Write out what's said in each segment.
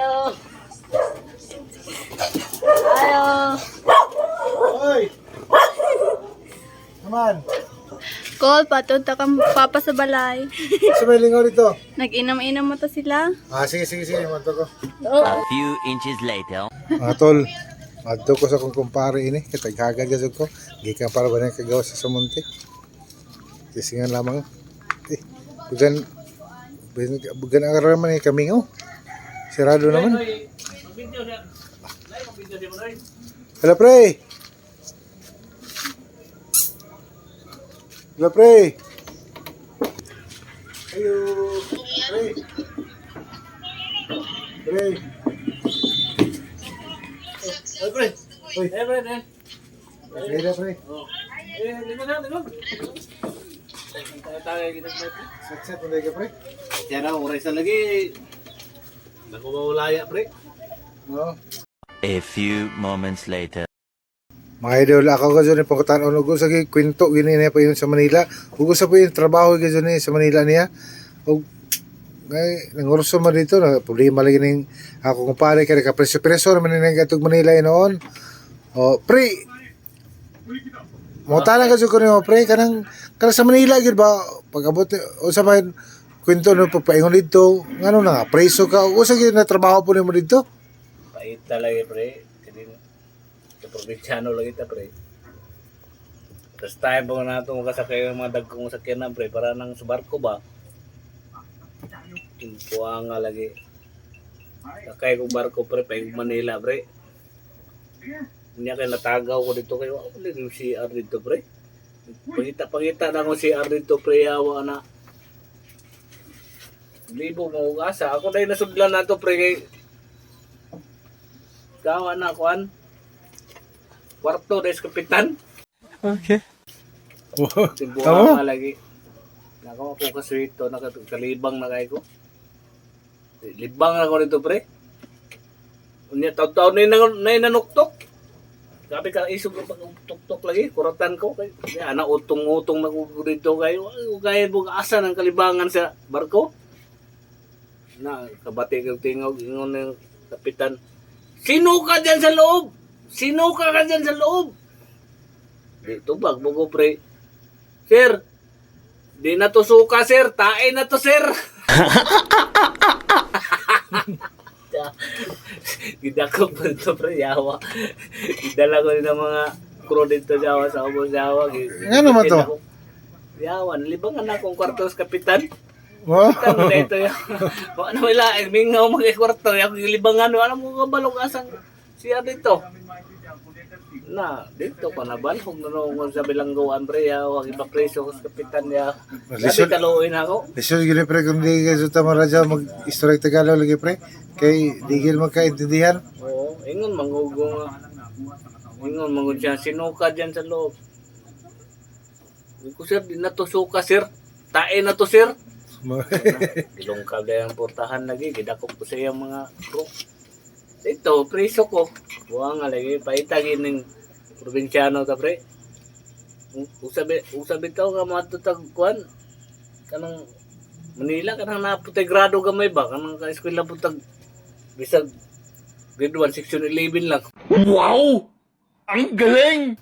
Ayo. Ayo. Hoy! Naman, Call, patunta kang papa sa balay. sa may lingaw dito. Nag-inam-inam mo to sila. Sige, manto ko. A few inches later. Tol, adto ko sa kong kumpare ini, kataghagad gasog ko. Gikan para ba na kagawa sa samunti. Kisingan lamang. Bugan ang araw man kami oh. Sirado naman. Hello, pre. Hello, pre. Ayo, pre. Pre. Oy, pre. Oy, Eh, pre, eh. pre, pre. Lingkod na, lingkod. Tagay kita, pre. Set, mulai ka, pre. Kaya na, oras na lagi. Naku mawalaya, pre. Oo. A few moments later. Mga idol, ako ka dyan yung pangkutaan. Ugo sa kwento, gini niya pa yun sa Manila. Ugo sa po yung trabaho ka dyan sa Manila niya. O, ngay, nangurso man dito, na problema lagi ng ako kumpare, kaya kapreso-preso naman yung gatog Manila yun noon. O, pre, mutala ka dyan ko niyo, pre, kanang sa Manila, yun ba, pag-abot, o sa mga kwento no, pagpaingon dito, ano na nga, preso ka, o sa na trabaho po niyo mo dito. Pait talaga, pre. Kasi sa probinsyano lagi ta, pre. Tapos tayo ba na ito makasakay ng mga dagkong sakyanan, pre, para nang sa barko ba? Tumpuan nga lagi. Sakay kong barko, pre, pa yung Manila, pre. Hindi kayo natagaw ko dito kayo. Ako ulit yung CR dito, pre. Pangita na akong CR dito, pre. Hawa na. Libo mo asa. Ako na yung nasudlan na to, pre. Kay gawa na kuan. Kwarto des kapitan. Okay. Timbuhan nga lagi. Nako ako kaswito, nakakalibang na kay ko. Libang na ko nito, pre. Unya taw-taw na nanuktok. Sabi ka isog ko pag tuktok lagi, kuratan ko kay ana utong-utong na ko dito kay kaya mo asa ng kalibangan sa barko. Na kabati kang tingog ingon ng kapitan. Sino ka dyan sa loob? Sino ka dyan sa loob? Dito bag mo ko, pre. Sir, di na to suka, sir. Tae na to, sir. Gidakop pa ito, pre. Yawa. Idala ko rin ng mga crew dito Yawa sa ubos Yawa. Nga naman to? Yawa, nalibangan na akong kwarto sa kapitan. Wow. Tanong na ito yung, ano wala, mingaw mag-kwarto, yung libangan, alam mo kabalog asang siya dito. Na, dito ko na balhog na nung sa bilangguan, pre, huwag iba preso ko sa kapitan niya. Sabi kaluin ako. Lisod gini pre, kung di ka sa Tamaraja mag-historic Tagalog lagi pre, kay di gil magkaintindihan. Oo, ingon mangugo nga. Ingon mangud siya, sinuka dyan sa loob. Ko sir, di na to suka, sir. Tae na to, sir. Ilongkab na yung portahan lagi, gidakop ko sa iyang mga crew. Ito, preso ko. Buwang nga lagi, paitagin ng probinsyano ta, pre. Usabi tao ka mga tutagkuhan. Kanang Manila, kanang naputegrado gamay ba? Kanang ka-eskwela putag, bisag grade 1, section 11 lang. Wow! Ang galing!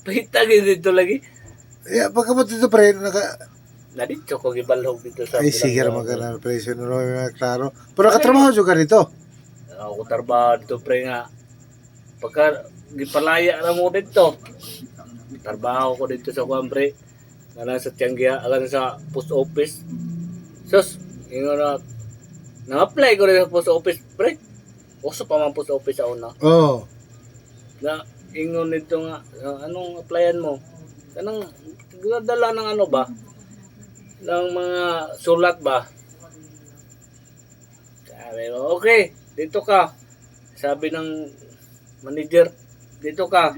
Paitagin dito lagi. Yeah, pagkabot dito pre, Nadito ko gibalhog dito sa ay sige naman ka na presyo na naman klaro. Pero katrabaho juga dito. Ako trabaho dito pre nga. Pagka gipalaya na mo dito. Trabaho ko dito sa kuwan pre. Nga sa Tianggia, alam sa post office. Sus, ingon na na-apply ko rin sa post office pre. Uso pa man post office sa una. Oo. Na ingon nito nga, anong applyan mo? Kanang dala ng ano ba? Ng mga sulat ba? Sabi ko, okay, dito ka. Sabi ng manager, dito ka.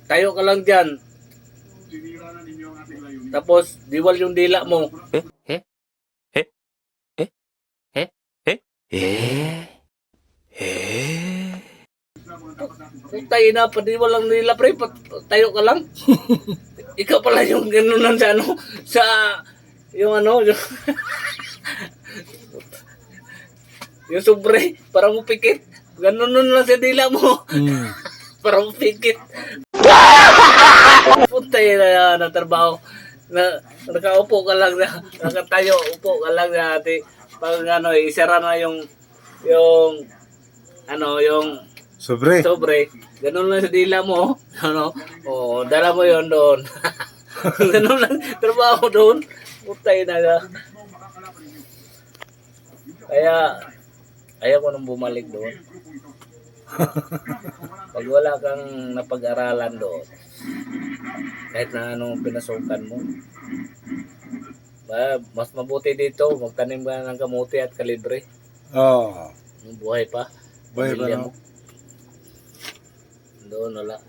Tayo ka lang dyan. Tapos, diwal yung dila mo. Tayo na, padiwal lang nila, pre. Tayo ka lang. Ikaw pala yung ganunan sa ano, sa, yung ano, yung, Yung sobre, para mo pikit. Ganun nun lang sa dila mo. Para mo pikit. Punta yun na trabaho. Nakaupo ka lang na, nakatayo, upo ka lang na ate. Pag ano, isara na yung Sobre. sobre, ganun lang sa dila mo, ano, dala mo yon doon. Ganun lang, trabaho doon, putay na ka. Kaya, ayaw ko nang bumalik doon. Pag wala kang napag-aralan doon, kahit na anong pinasukan mo, mas mabuti dito, magtanim ka ng kamuti at kalibre. Oh. Yung buhay pa. Buhay pa, pamilya no? mo. Doon wala.